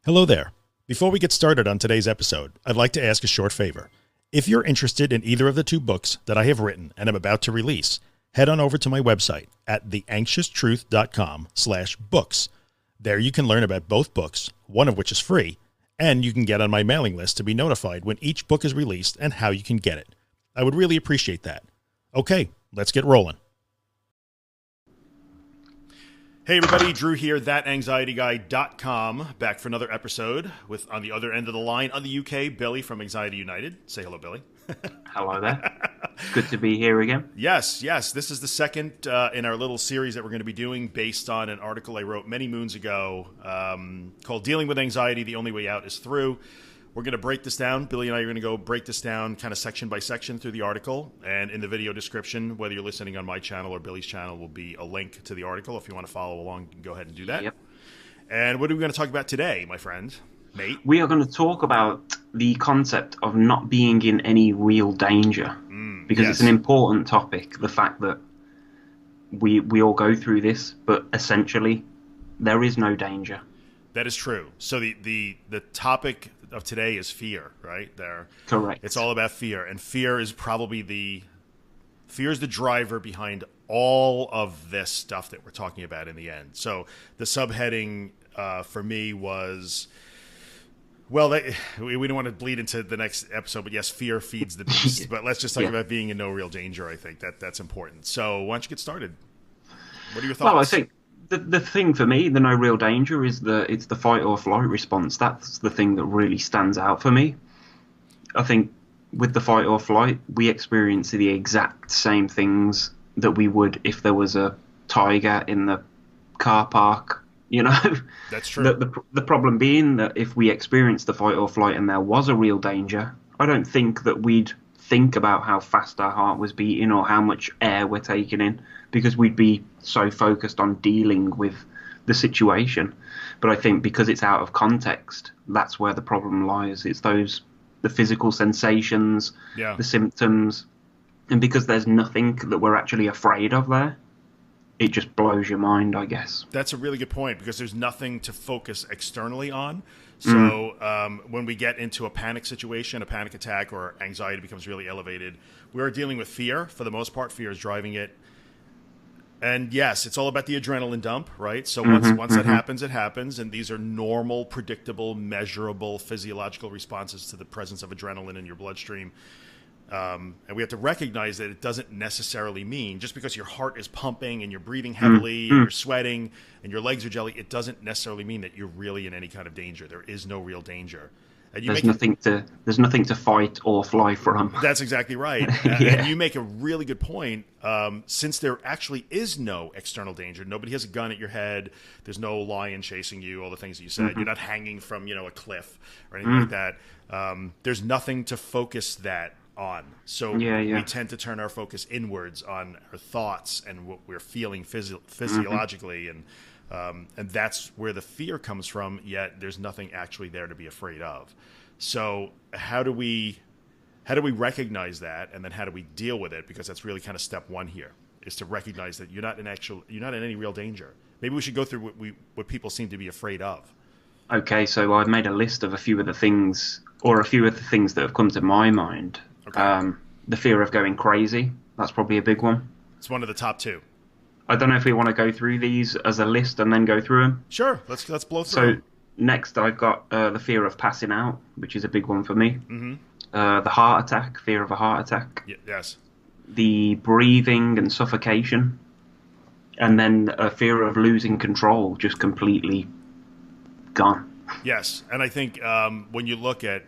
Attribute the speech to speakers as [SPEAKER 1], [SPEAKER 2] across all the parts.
[SPEAKER 1] Hello there. Before we get started on today's episode, I'd like to ask a short favor. If you're interested in either of the two books that I have written and am about to release, head on over to my website at theanxioustruth.com/books. There you can learn about both books, one of which is free, and you can get on my mailing list to be notified when each book is released and how you can get it. I would really appreciate that. Okay, let's get rolling. Hey everybody, Drew here, thatanxietyguy.com, back for another episode with, on the other end of the line, on the UK, Billy from Anxiety United. Say hello, Billy.
[SPEAKER 2] Hello there. Good to be here again.
[SPEAKER 1] Yes. This is the second in our little series that we're going to be doing based on an article I wrote many moons ago called Dealing with Anxiety, The Only Way Out is Through. We're going to break this down. Billy and I are going to go break this down kind of section by section through the article. And in the video description, whether you're listening on my channel or Billy's channel, will be a link to the article. If you want to follow along, you can go ahead and do that.
[SPEAKER 2] Yep. And
[SPEAKER 1] what are we going to talk about today, my friend? Mate?
[SPEAKER 2] We are going to talk about the concept of not being in any real danger. Because it's an important topic, the fact that we all go through this, but essentially there is no danger.
[SPEAKER 1] That is true. So the topic of today is fear, right?
[SPEAKER 2] Correct.
[SPEAKER 1] It's all about fear, and fear is probably the driver behind all of this stuff that we're talking about in the end. So the subheading for me was, well, we don't want to bleed into the next episode, but yes, fear feeds the beast. But let's just talk about being in no real danger. I think that's important. So why don't you get started? What are your thoughts?
[SPEAKER 2] Well, I think the thing for me, the no real danger, is it's the fight or flight response. That's the thing that really stands out for me. I think with the fight or flight, we experience the exact same things that we would if there was a tiger in the car park. You know,
[SPEAKER 1] that's true.
[SPEAKER 2] The problem being that if we experienced the fight or flight and there was a real danger, I don't think that we'd think about how fast our heart was beating or how much air we're taking in, because we'd be so focused on dealing with the situation. But I think because it's out of context, that's where the problem lies. It's the physical sensations, the symptoms, and because there's nothing that we're actually afraid of there, it just blows your mind, I guess.
[SPEAKER 1] That's a really good point, because there's nothing to focus externally on. So when we get into a panic situation, a panic attack, or anxiety becomes really elevated, we're dealing with fear. For the most part, fear is driving it. And yes, it's all about the adrenaline dump, right? So once that happens, it happens. And these are normal, predictable, measurable physiological responses to the presence of adrenaline in your bloodstream. And we have to recognize that it doesn't necessarily mean, just because your heart is pumping and you're breathing heavily and you're sweating and your legs are jelly, it doesn't necessarily mean that you're really in any kind of danger. There is no real danger. And
[SPEAKER 2] there's nothing to fight or fly from.
[SPEAKER 1] That's exactly right. And you make a really good point. Since there actually is no external danger, nobody has a gun at your head, there's no lion chasing you, all the things that you said, you're not hanging from a cliff or anything like that. There's nothing to focus that on. So we tend to turn our focus inwards on our thoughts and what we're feeling physiologically, and that's where the fear comes from, yet there's nothing actually there to be afraid of. So how do we recognize that, and then how do we deal with it? Because that's really kind of step one here, is to recognize that you're not in any real danger. Maybe we should go through what people seem to be afraid of.
[SPEAKER 2] Okay, so I've made a list of a few of the things that have come to my mind. Okay. The fear of going crazy, that's probably a big one.
[SPEAKER 1] It's one of the top two.
[SPEAKER 2] I don't know if we want to go through these as a list and then go through them.
[SPEAKER 1] Sure, let's blow through.
[SPEAKER 2] So next I've got the fear of passing out, which is a big one for me. The heart attack, fear of a heart attack.
[SPEAKER 1] Yes.
[SPEAKER 2] The breathing and suffocation. And then a fear of losing control, just completely gone.
[SPEAKER 1] Yes, and I think when you look at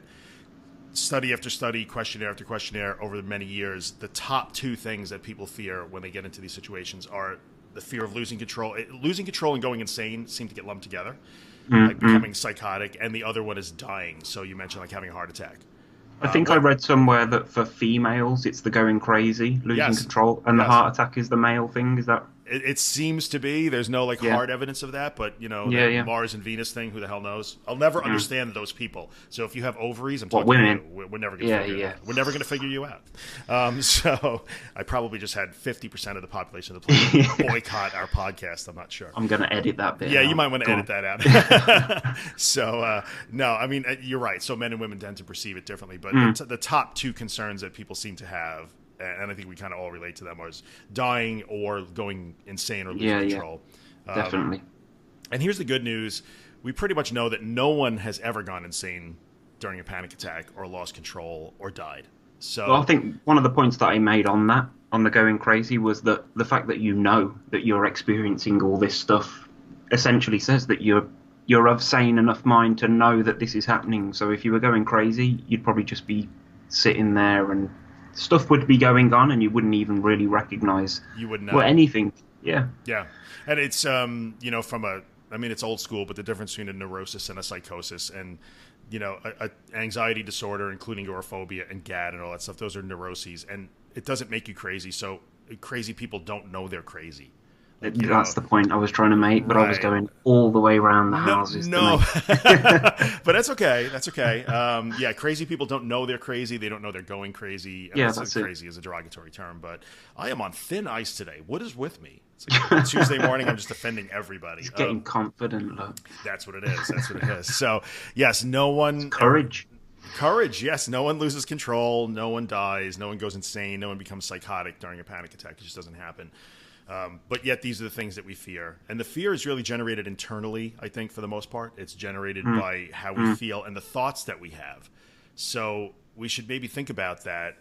[SPEAKER 1] study after study, questionnaire after questionnaire over many years, the top two things that people fear when they get into these situations are the fear of losing control. Losing control and going insane seem to get lumped together, like becoming psychotic, and the other one is dying. So you mentioned like having a heart attack.
[SPEAKER 2] I think I read somewhere that for females it's the going crazy, losing control, and the heart attack is the male thing. Is that?
[SPEAKER 1] It seems to be. There's no hard evidence of that, but the Mars and Venus thing, who the hell knows? I'll never understand those people. So if you have ovaries, I'm talking
[SPEAKER 2] women?
[SPEAKER 1] to you. We're never going to figure it out. We're never going to figure you out. So I probably just had 50% of the population of the planet boycott our podcast. I'm not sure.
[SPEAKER 2] I'm going to edit that bit.
[SPEAKER 1] Yeah, you might want to edit that out. So no, I mean you're right. So men and women tend to perceive it differently, but the top two concerns that people seem to have, and I think we kind of all relate to them, was dying or going insane or losing control.
[SPEAKER 2] Definitely.
[SPEAKER 1] And here's the good news. We pretty much know that no one has ever gone insane during a panic attack or lost control or died. So
[SPEAKER 2] I think one of the points that I made on the going crazy, was that the fact that that you're experiencing all this stuff essentially says that you're of sane enough mind to know that this is happening. So if you were going crazy, you'd probably just be sitting there and stuff would be going on, and you wouldn't even really recognize anything. Yeah.
[SPEAKER 1] And it's it's old school, but the difference between a neurosis and a psychosis, and a anxiety disorder, including agoraphobia and GAD and all that stuff, those are neuroses, and it doesn't make you crazy. So crazy people don't know they're crazy.
[SPEAKER 2] That's the point I was trying to make, but I was going all the way around the houses.
[SPEAKER 1] No, but that's okay. That's okay. Crazy people don't know they're crazy. They don't know they're going crazy.
[SPEAKER 2] That's
[SPEAKER 1] crazy is a derogatory term, but I am on thin ice today. What is with me? It's like Tuesday morning. I'm just offending everybody.
[SPEAKER 2] He's getting confident. Look.
[SPEAKER 1] That's what it is. That's what it is. So yes, no one.
[SPEAKER 2] It's courage.
[SPEAKER 1] Courage, yes. No one loses control. No one dies. No one goes insane. No one becomes psychotic during a panic attack. It just doesn't happen. But yet these are the things that we fear. And the fear is really generated internally, I think, for the most part. It's generated by how we feel and the thoughts that we have. So we should maybe think about that,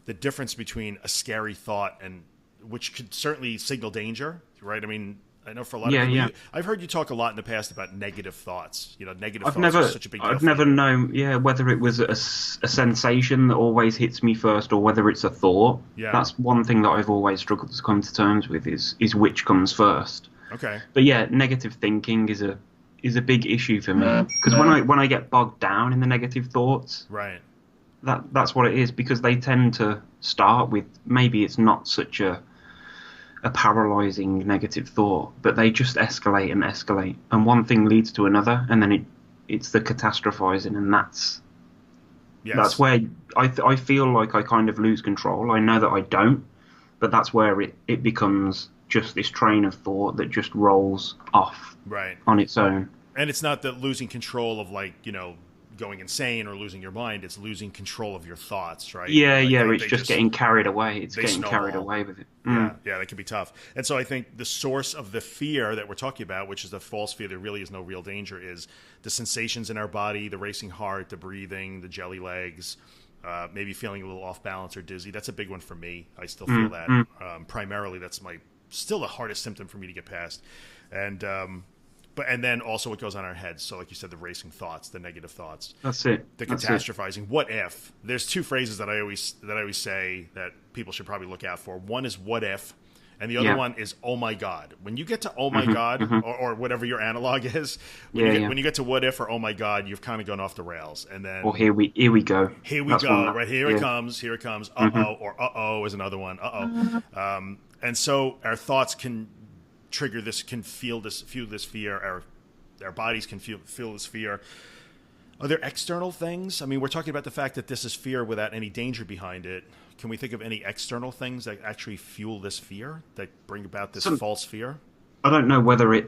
[SPEAKER 1] the difference between a scary thought, and which could certainly signal danger, right? I mean, I know for a lot of people, I've heard you talk a lot in the past about negative thoughts. Negative thoughts are such a big deal.
[SPEAKER 2] I've never known, whether it was a sensation that always hits me first, or whether it's a thought.
[SPEAKER 1] Yeah.
[SPEAKER 2] That's one thing that I've always struggled to come to terms with is which comes first.
[SPEAKER 1] Okay.
[SPEAKER 2] But negative thinking is a big issue for me, because when I get bogged down in the negative thoughts,
[SPEAKER 1] right,
[SPEAKER 2] that's what it is, because they tend to start with, maybe it's not such a paralyzing negative thought, but they just escalate and escalate, and one thing leads to another, and then it's the catastrophizing, and that's where I feel like I kind of lose control. I know that I don't, but that's where it becomes just this train of thought that just rolls off on its own.
[SPEAKER 1] And it's not that losing control of going insane or losing your mind, it's losing control of your thoughts, right?
[SPEAKER 2] It's just getting carried away. It's getting carried away with it.
[SPEAKER 1] Yeah, that can be tough. And so I think the source of the fear that we're talking about, which is the false fear, there really is no real danger, is the sensations in our body, the racing heart, the breathing, the jelly legs, maybe feeling a little off balance or dizzy. That's a big one for me. I still feel that. Primarily, that's still the hardest symptom for me to get past. And then also what goes on in our heads. So like you said, the racing thoughts, the negative thoughts.
[SPEAKER 2] That's it.
[SPEAKER 1] The catastrophizing. What if? There's two phrases that I always say that people should probably look out for. One is what if, and the other one is oh my God. When you get to oh my God, or whatever your analog is, when you get to what if or oh my God, you've kind of gone off the rails. And then
[SPEAKER 2] here we go.
[SPEAKER 1] Here we go. Right, here it comes. Here it comes. Uh-oh, or uh-oh is another one. Uh-oh. And so our thoughts can trigger this, can feel this fear. Our bodies can feel this fear. Are there external things? I mean, we're talking about the fact that this is fear without any danger behind it. Can we think of any external things that actually fuel this fear, that bring about this false fear?
[SPEAKER 2] I don't know whether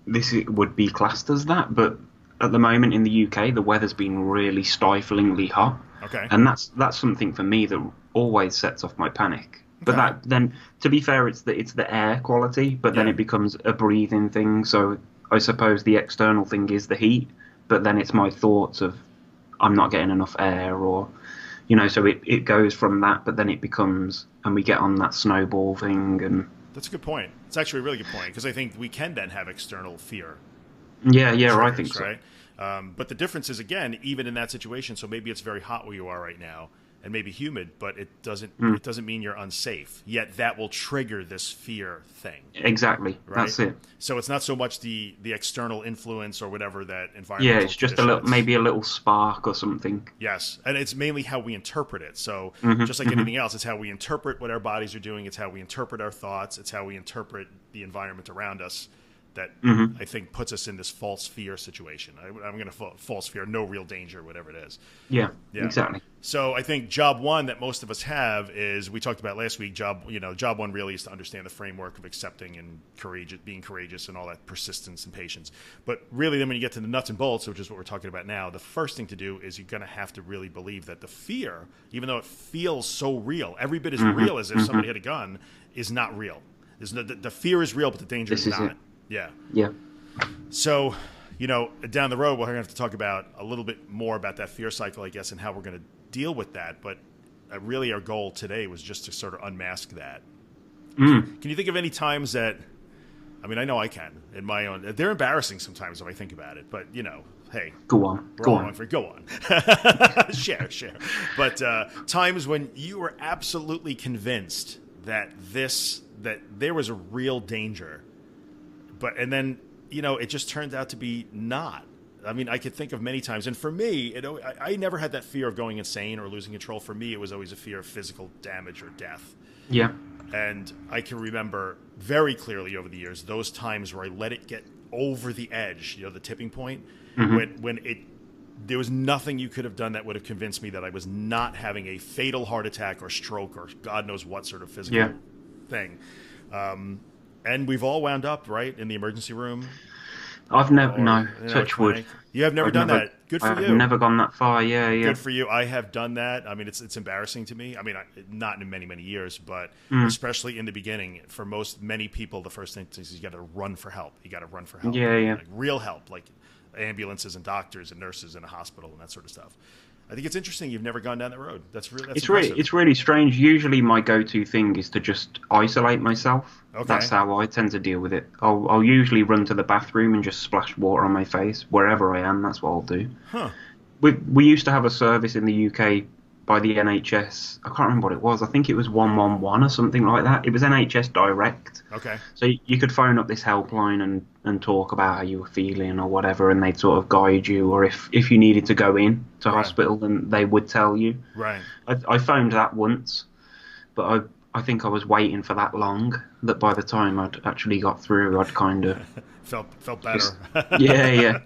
[SPEAKER 2] this would be classed as that, but at the moment in the UK, the weather's been really stiflingly hot.
[SPEAKER 1] Okay.
[SPEAKER 2] And that's something for me that always sets off my panic. But then, to be fair, it's the air quality, but then it becomes a breathing thing. So I suppose the external thing is the heat, but then it's my thoughts of I'm not getting enough air, or so it goes from that, but then it becomes, and we get on that snowball thing. And
[SPEAKER 1] that's a good point. It's actually a really good point, because I think we can then have external fear.
[SPEAKER 2] Triggers, I think so.
[SPEAKER 1] Right? But the difference is, again, even in that situation, so maybe it's very hot where you are right now. and maybe humid, but it doesn't mean you're unsafe. Yet that will trigger this fear thing.
[SPEAKER 2] Exactly.
[SPEAKER 1] Right?
[SPEAKER 2] That's it.
[SPEAKER 1] So it's not so much the external influence or whatever that
[SPEAKER 2] Yeah,
[SPEAKER 1] environmental
[SPEAKER 2] it's just
[SPEAKER 1] condition,
[SPEAKER 2] maybe a little spark or something.
[SPEAKER 1] yes, and it's mainly how we interpret it. So just like anything else, it's how we interpret what our bodies are doing. It's how we interpret our thoughts. It's how we interpret the environment around us that I think puts us in this false fear situation. I'm going to false fear, no real danger, whatever it is.
[SPEAKER 2] Yeah, exactly.
[SPEAKER 1] So I think job one that most of us have is, we talked about last week, job one really is to understand the framework of accepting and being courageous and all that persistence and patience. But really then when you get to the nuts and bolts, which is what we're talking about now, the first thing to do is you're going to have to really believe that the fear, even though it feels so real, every bit as real as if somebody had a gun, is not real. The fear is real, but the danger is not. Yeah.
[SPEAKER 2] Yeah.
[SPEAKER 1] So, down the road, we're going to have to talk about a little bit more about that fear cycle, I guess, and how we're going to deal with that. But really our goal today was just to sort of unmask that. Can you think of any times that, I mean, I know I can, in my own, they're embarrassing sometimes if I think about it, but, hey.
[SPEAKER 2] Go on.
[SPEAKER 1] Go on. Share. But times when you were absolutely convinced that there was a real danger, and then, it just turned out to be not. I mean, I could think of many times. And for me, I never had that fear of going insane or losing control. For me, it was always a fear of physical damage or death.
[SPEAKER 2] Yeah. And
[SPEAKER 1] I can remember very clearly over the years those times where I let it get over the edge, the tipping point, when there was nothing you could have done that would have convinced me that I was not having a fatal heart attack or stroke or God knows what sort of physical thing. And we've all wound up, right, in the emergency room.
[SPEAKER 2] I've never, touch wood.
[SPEAKER 1] You have never done that. Good for you.
[SPEAKER 2] I've never gone that far, yeah.
[SPEAKER 1] Good for you. I have done that. I mean, it's embarrassing to me. I mean, not in many, many years, but especially in the beginning, for many people, the first thing is you got to run for help.
[SPEAKER 2] Yeah.
[SPEAKER 1] Like real help, like ambulances and doctors and nurses in a hospital and that sort of stuff. I think it's interesting you've never gone down that road. That's impressive.
[SPEAKER 2] It's really strange. Usually my go-to thing is to just isolate myself.
[SPEAKER 1] Okay.
[SPEAKER 2] That's how I tend to deal with it. I'll usually run to the bathroom and just splash water on my face wherever I am. That's what I'll do.
[SPEAKER 1] Huh.
[SPEAKER 2] We used to have a service in the UK by the NHS. I can't remember what it was. I think it was 111 or something like that. It was NHS Direct.
[SPEAKER 1] Okay.
[SPEAKER 2] So you could phone up this helpline and talk about how you were feeling or whatever, and they'd sort of guide you. Or if you needed to go in to hospital, then they would tell you.
[SPEAKER 1] Right.
[SPEAKER 2] I phoned that once, but I think I was waiting for that long that by the time I'd actually got through, I'd kind of
[SPEAKER 1] felt better.
[SPEAKER 2] Yeah.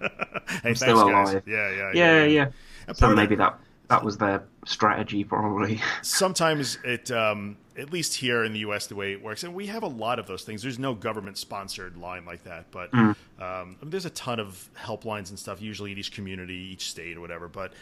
[SPEAKER 1] Hey,
[SPEAKER 2] I'm still alive.
[SPEAKER 1] Guys. Yeah.
[SPEAKER 2] So maybe that was their strategy, probably.
[SPEAKER 1] Sometimes it, at least here in the U.S., the way it works, and we have a lot of those things. There's no government-sponsored line like that, but there's a ton of helplines and stuff, usually in each community, each state, or whatever. But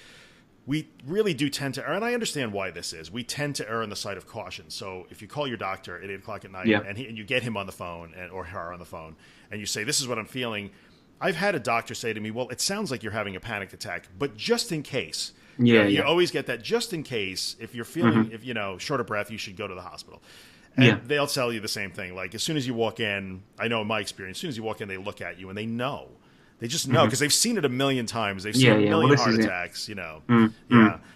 [SPEAKER 1] we really do tend to err, and I understand why this is. We tend to err on the side of caution. So if you call your doctor at 8 o'clock at night and you get him on the phone or her on the phone, and you say, "This is what I'm feeling," I've had a doctor say to me, "Well, it sounds like you're having a panic attack, but just in case." You always get that just in case, if you're feeling, short of breath, you should go to the hospital. And they'll tell you the same thing. Like, as soon as you walk in, I know in my experience, as soon as you walk in, they look at you and they know. They just know because they've seen it a million times. They've seen a million heart attacks,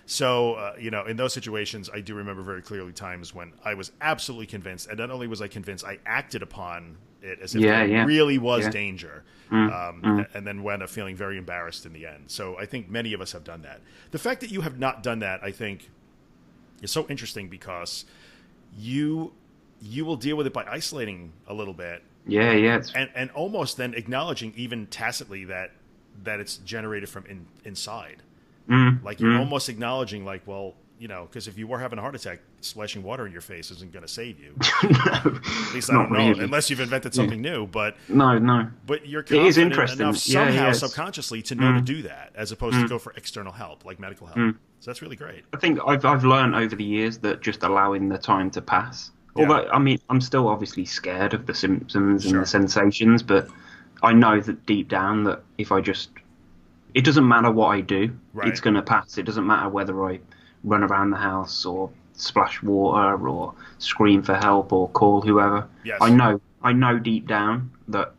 [SPEAKER 1] So, in those situations, I do remember very clearly times when I was absolutely convinced. And not only was I convinced, I acted upon it as if there really was danger. And then wound up feeling very embarrassed in the end. So I think many of us have done that. The fact that you have not done that, I think, is so interesting because you will deal with it by isolating a little bit. And almost then acknowledging even tacitly that it's generated from inside. Like you're almost acknowledging like, well, because if you were having a heart attack, splashing water in your face isn't going to save you. At least I don't know, really. Unless you've invented something new. But
[SPEAKER 2] no.
[SPEAKER 1] But you're confident
[SPEAKER 2] it is interesting
[SPEAKER 1] enough somehow subconsciously to know to do that, as opposed to go for external help, like medical help. So that's really great.
[SPEAKER 2] I think I've learned over the years that just allowing the time to pass. Although, I mean, I'm still obviously scared of the symptoms and the sensations, but I know that deep down that if I just... It doesn't matter what I do, it's going to pass. It doesn't matter whether I run around the house or splash water or scream for help or call whoever.
[SPEAKER 1] Yes.
[SPEAKER 2] I know deep down that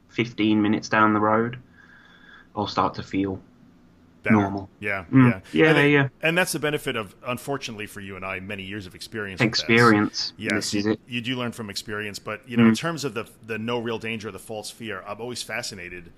[SPEAKER 2] 15 minutes down the road, I'll start to feel
[SPEAKER 1] better.
[SPEAKER 2] normal.
[SPEAKER 1] Yeah,
[SPEAKER 2] Mm.
[SPEAKER 1] yeah,
[SPEAKER 2] Yeah, yeah.
[SPEAKER 1] and that's the benefit of, unfortunately for you and I, many years of experience with this.
[SPEAKER 2] Experience.
[SPEAKER 1] Yes,
[SPEAKER 2] This is it.
[SPEAKER 1] you do learn from experience, but in
[SPEAKER 2] Mm.
[SPEAKER 1] terms of the no real danger, the false fear, I'm always fascinated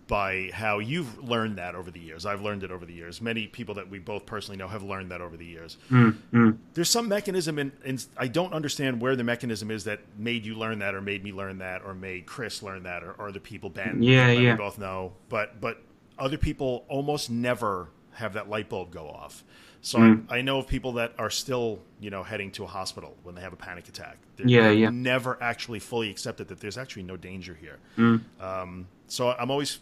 [SPEAKER 1] by how you've learned that over the years. I've learned it over the years. Many people that we both personally know have learned that over the years.
[SPEAKER 2] Mm. Mm.
[SPEAKER 1] There's some mechanism, and I don't understand where the mechanism is that made you learn that, or made me learn that, or made Chris learn that, or other people, Ben,
[SPEAKER 2] Yeah,
[SPEAKER 1] people that
[SPEAKER 2] yeah.
[SPEAKER 1] we both know. But other people almost never have that light bulb go off. So
[SPEAKER 2] Mm.
[SPEAKER 1] I know of people that are still, heading to a hospital when they have a panic attack.
[SPEAKER 2] Yeah,
[SPEAKER 1] They've
[SPEAKER 2] yeah.
[SPEAKER 1] never actually fully accepted that there's actually no danger here.
[SPEAKER 2] Mm.
[SPEAKER 1] So I'm always,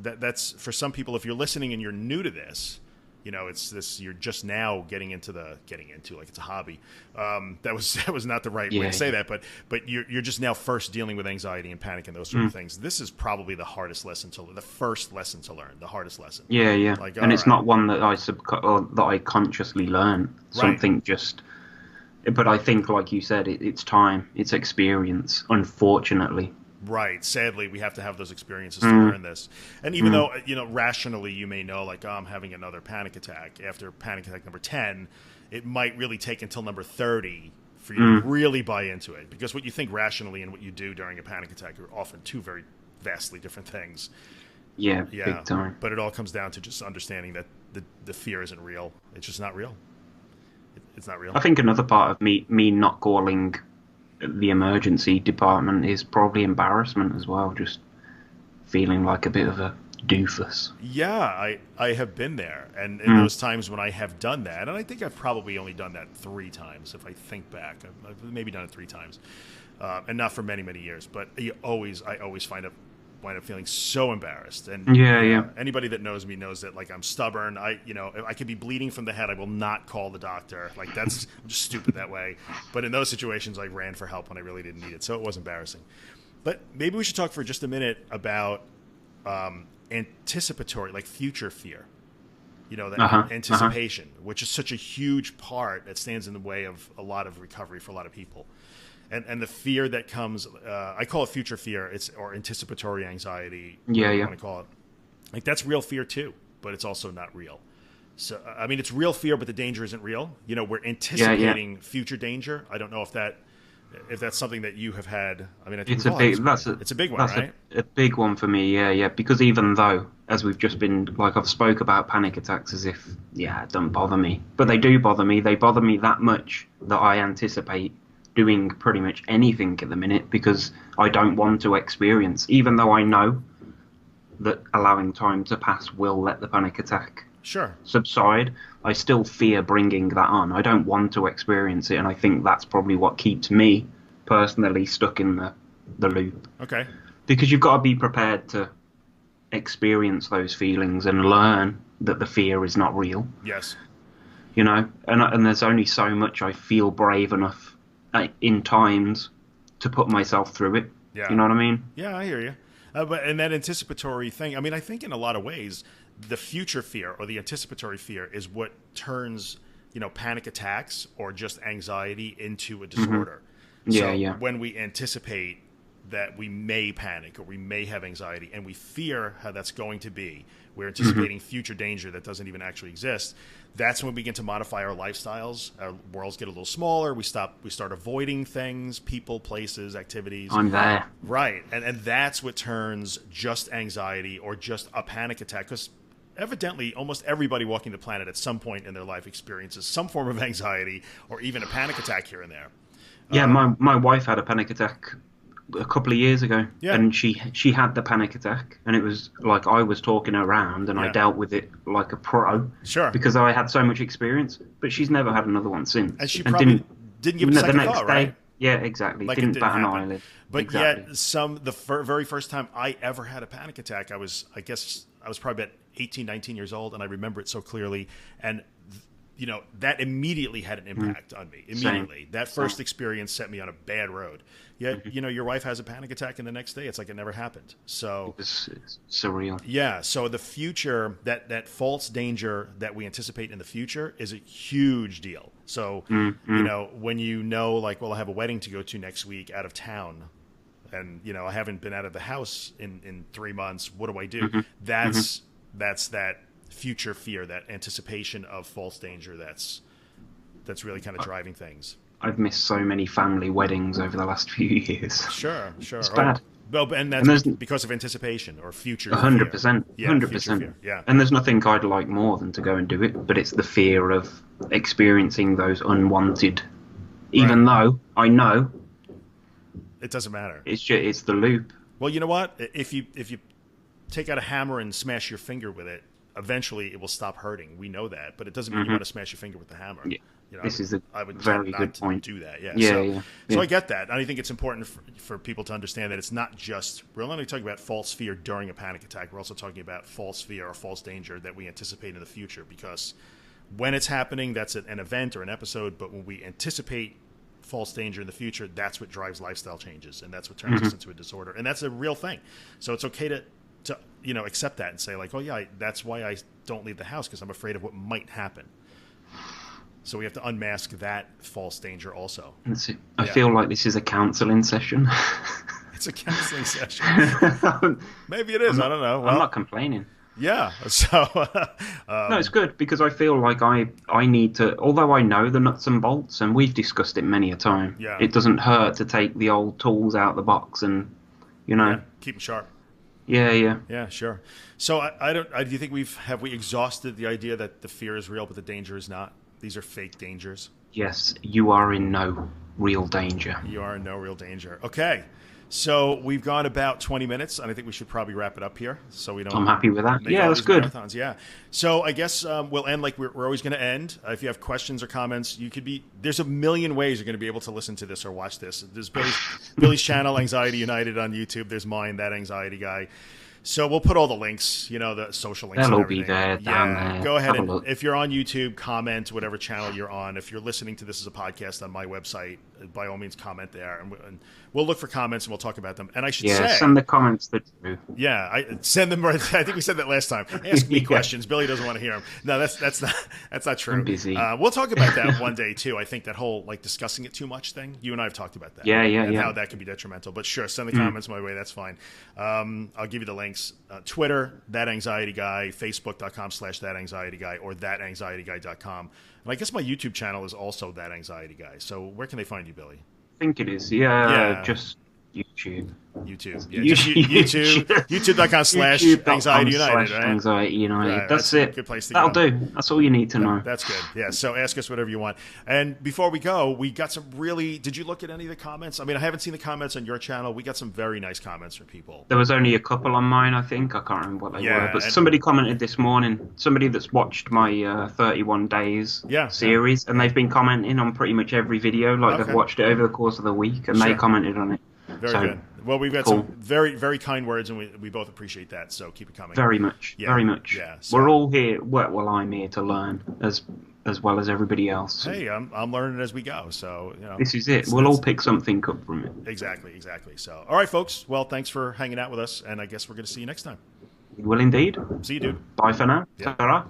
[SPEAKER 1] that's for some people. If you're listening and you're new to this, it's this. You're just now getting into like it's a hobby. That was not the right way
[SPEAKER 2] Yeah,
[SPEAKER 1] to say
[SPEAKER 2] yeah.
[SPEAKER 1] that, but you're just now first dealing with anxiety and panic and those sort of things. This is probably the hardest lesson the first lesson to learn, the hardest lesson.
[SPEAKER 2] Yeah, yeah.
[SPEAKER 1] Like,
[SPEAKER 2] And it's
[SPEAKER 1] all right.
[SPEAKER 2] not one that or that I consciously learn. Something just. But I think, like you said, it's time, it's experience. Unfortunately.
[SPEAKER 1] Right. Sadly, we have to have those experiences to learn this. And even though, rationally you may know, like, I'm having another panic attack. After panic attack number 10, it might really take until number 30 for you to really buy into it. Because what you think rationally and what you do during a panic attack are often two very vastly different things.
[SPEAKER 2] Yeah,
[SPEAKER 1] Yeah.
[SPEAKER 2] big time.
[SPEAKER 1] But it all comes down to just understanding that the fear isn't real. It's just not real. It's not real.
[SPEAKER 2] I think another part of me not calling the emergency department is probably embarrassment as well. Just feeling like a bit of a doofus.
[SPEAKER 1] Yeah, I have been there. And in those times when I have done that, and I think I've probably only done that 3 times, if I think back. I've maybe done it 3 times. And not for many, many years. But I always wind up feeling so embarrassed. And
[SPEAKER 2] Yeah.
[SPEAKER 1] anybody that knows me knows that, like, I'm stubborn. I could be bleeding from the head. I will not call the doctor. Like, I'm just stupid that way. But in those situations, I ran for help when I really didn't need it. So it was embarrassing. But maybe we should talk for just a minute about anticipatory, like future fear. That anticipation, which is such a huge part that stands in the way of a lot of recovery for a lot of people. And the fear that comes, I call it future fear, or anticipatory anxiety.
[SPEAKER 2] Yeah,
[SPEAKER 1] you
[SPEAKER 2] yeah.
[SPEAKER 1] want to call it. Like, that's real fear too, but it's also not real. So, I mean, it's real fear, but the danger isn't real. We're anticipating future danger. I don't know if that's something that you have had. I mean, I think
[SPEAKER 2] It's a big.
[SPEAKER 1] it's a big one, right?
[SPEAKER 2] A big one for me. Yeah. Because even though, as we've just been, like, I've spoke about panic attacks as if, it don't bother me, but they do bother me. They bother me that much that I anticipate doing pretty much anything at the minute because I don't want to experience, even though I know that allowing time to pass will let the panic attack subside. I still fear bringing that on. I don't want to experience it, and I think that's probably what keeps me personally stuck in the loop.
[SPEAKER 1] Okay.
[SPEAKER 2] Because you've got to be prepared to experience those feelings and learn that the fear is not real.
[SPEAKER 1] Yes.
[SPEAKER 2] And there's only so much I feel brave enough in times to put myself through it.
[SPEAKER 1] Yeah.
[SPEAKER 2] You know what I mean?
[SPEAKER 1] Yeah, I hear you. And that anticipatory thing, I mean, I think in a lot of ways, the future fear or the anticipatory fear is what turns, panic attacks or just anxiety into a disorder.
[SPEAKER 2] Yeah,
[SPEAKER 1] so
[SPEAKER 2] yeah.
[SPEAKER 1] when we anticipate that we may panic or we may have anxiety and we fear how that's going to be, we're anticipating future danger that doesn't even actually exist. That's when we begin to modify our lifestyles. Our worlds get a little smaller. We start avoiding things, people, places, activities.
[SPEAKER 2] I'm there.
[SPEAKER 1] Right. And that's what turns just anxiety or just a panic attack. Because evidently, almost everybody walking the planet at some point in their life experiences some form of anxiety or even a panic attack here and there.
[SPEAKER 2] Yeah, my wife had a panic attack a couple of years ago, and she had the panic attack, and it was like I was talking her around, and I dealt with it like a pro, because I had so much experience. But she's never had another one since,
[SPEAKER 1] and she probably didn't give it a second thought, right?
[SPEAKER 2] Yeah, exactly.
[SPEAKER 1] Like
[SPEAKER 2] didn't bat an eyelid.
[SPEAKER 1] But yet, the very first time I ever had a panic attack, I guess I was probably about 18, 19 years old, and I remember it so clearly. And that immediately had an impact on me. Immediately, that first experience set me on a bad road. Yet, your wife has a panic attack, and the next day, it's like it never happened. So
[SPEAKER 2] it's surreal.
[SPEAKER 1] Yeah. So the future, that false danger that we anticipate in the future, is a huge deal. So when like, well, I have a wedding to go to next week out of town, and I haven't been out of the house in 3 months. What do I do? That's that future fear, that anticipation of false danger that's really kind of driving things.
[SPEAKER 2] I've missed so many family weddings over the last few years.
[SPEAKER 1] Sure.
[SPEAKER 2] It's bad.
[SPEAKER 1] Well, and that's because of anticipation or future
[SPEAKER 2] 100%.
[SPEAKER 1] fear.
[SPEAKER 2] 100%.
[SPEAKER 1] Yeah.
[SPEAKER 2] And there's nothing I'd like more than to go and do it, but it's the fear of experiencing those unwanted, even though I know
[SPEAKER 1] it doesn't matter.
[SPEAKER 2] It's the loop.
[SPEAKER 1] Well, you know what? If you take out a hammer and smash your finger with it, eventually it will stop hurting. We know that, but it doesn't mean you want to smash your finger with the hammer.
[SPEAKER 2] Yeah.
[SPEAKER 1] You know,
[SPEAKER 2] this is a
[SPEAKER 1] I would
[SPEAKER 2] very
[SPEAKER 1] not
[SPEAKER 2] good point.
[SPEAKER 1] Do that. So I get that. And I think it's important for people to understand that it's not just, we're not only talking about false fear during a panic attack, we're also talking about false fear or false danger that we anticipate in the future, because when it's happening, that's an event or an episode, but when we anticipate false danger in the future, that's what drives lifestyle changes, and that's what turns us into a disorder, and that's a real thing. So it's okay to accept that and say, like, oh yeah, that's why I don't leave the house, because I'm afraid of what might happen. So we have to unmask that false danger also.
[SPEAKER 2] I feel like this is a counselling session.
[SPEAKER 1] It's a counselling session. Maybe it is. I don't know. Well,
[SPEAKER 2] I'm not complaining.
[SPEAKER 1] Yeah. So
[SPEAKER 2] no, it's good, because I feel like I need to, although I know the nuts and bolts, and we've discussed it many a time, it doesn't hurt to take the old tools out of the box and,
[SPEAKER 1] keep them sharp.
[SPEAKER 2] Yeah,
[SPEAKER 1] sure. So do you think have we exhausted the idea that the fear is real but the danger is not? These are fake dangers?
[SPEAKER 2] Yes, you are in no real danger.
[SPEAKER 1] You are in no real danger. Okay. So we've gone about 20 minutes, and I think we should probably wrap it up here, so we don't.
[SPEAKER 2] I'm happy with that. Yeah, that's good.
[SPEAKER 1] Marathons. Yeah. So I guess we'll end like we're always going to end. If you have questions or comments, there's a million ways you're going to be able to listen to this or watch this. There's Billy's channel, Anxiety United, on YouTube. There's mine, That Anxiety Guy. So we'll put all the links, the social links.
[SPEAKER 2] They'll all be there, down there.
[SPEAKER 1] Go ahead and if you're on YouTube, comment whatever channel you're on. If you're listening to this as a podcast on my website, by all means comment there, and we'll look for comments and we'll talk about them. And I should say,
[SPEAKER 2] send the comments that you.
[SPEAKER 1] Yeah, I send them. I think we said that last time. Ask me questions. Billy doesn't want to hear them. No, that's not true.
[SPEAKER 2] I'm busy.
[SPEAKER 1] We'll talk about that one day too. I think that whole discussing it too much thing. You and I have talked about that.
[SPEAKER 2] Yeah.
[SPEAKER 1] How that can be detrimental. But sure, send the comments my way. That's fine. I'll give you the links. Twitter, That Anxiety Guy, Facebook.com/ThatAnxietyGuy, or ThatAnxietyGuy.com. And I guess my YouTube channel is also That Anxiety Guy. So where can they find you, Billy?
[SPEAKER 2] I think it is. Yeah. Just YouTube.
[SPEAKER 1] Yeah, YouTube.com/Anxiety United, right?
[SPEAKER 2] Anxiety United.
[SPEAKER 1] Right,
[SPEAKER 2] that's it.
[SPEAKER 1] Good place to
[SPEAKER 2] That'll
[SPEAKER 1] go.
[SPEAKER 2] do. That's all you need to know.
[SPEAKER 1] That's good. Yeah. So ask us whatever you want. And before we go, we got some really. Did you look at any of the comments? I mean, I haven't seen the comments on your channel. We got some very nice comments from people.
[SPEAKER 2] There was only a couple on mine, I think. I can't remember what they were. But somebody commented this morning. Somebody that's watched my 31 Days series, and they've been commenting on pretty much every video. They've watched it over the course of the week, and they commented on it.
[SPEAKER 1] Very good. Well, we've got some very, very kind words, and we both appreciate that. So keep it coming.
[SPEAKER 2] Very much. Very much.
[SPEAKER 1] Yeah. So,
[SPEAKER 2] we're all here. Well, I'm here to learn as well as everybody else.
[SPEAKER 1] Hey, I'm learning as we go. So
[SPEAKER 2] this is it. We'll all pick something up from it.
[SPEAKER 1] Exactly. So, all right, folks. Well, thanks for hanging out with us, and I guess we're going to see you next time.
[SPEAKER 2] We will indeed.
[SPEAKER 1] See you, dude.
[SPEAKER 2] Bye for now.
[SPEAKER 1] Yeah.
[SPEAKER 2] Ta-ra.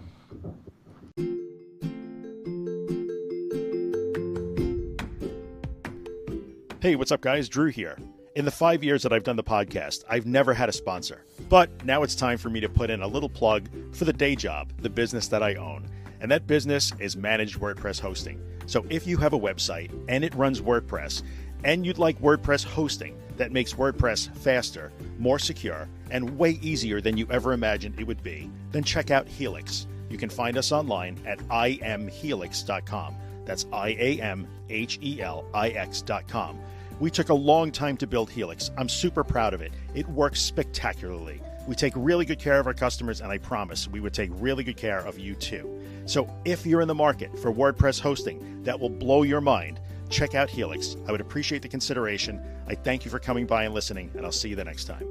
[SPEAKER 1] Hey, what's up, guys? Drew here. In the 5 years that I've done the podcast, I've never had a sponsor. But now it's time for me to put in a little plug for the day job, the business that I own. And that business is managed WordPress hosting. So if you have a website and it runs WordPress, and you'd like WordPress hosting that makes WordPress faster, more secure, and way easier than you ever imagined it would be, then check out Helix. You can find us online at imhelix.com. That's IAMHELIX.com. We took a long time to build Helix. I'm super proud of it. It works spectacularly. We take really good care of our customers, and I promise we would take really good care of you too. So if you're in the market for WordPress hosting that will blow your mind, check out Helix. I would appreciate the consideration. I thank you for coming by and listening, and I'll see you the next time.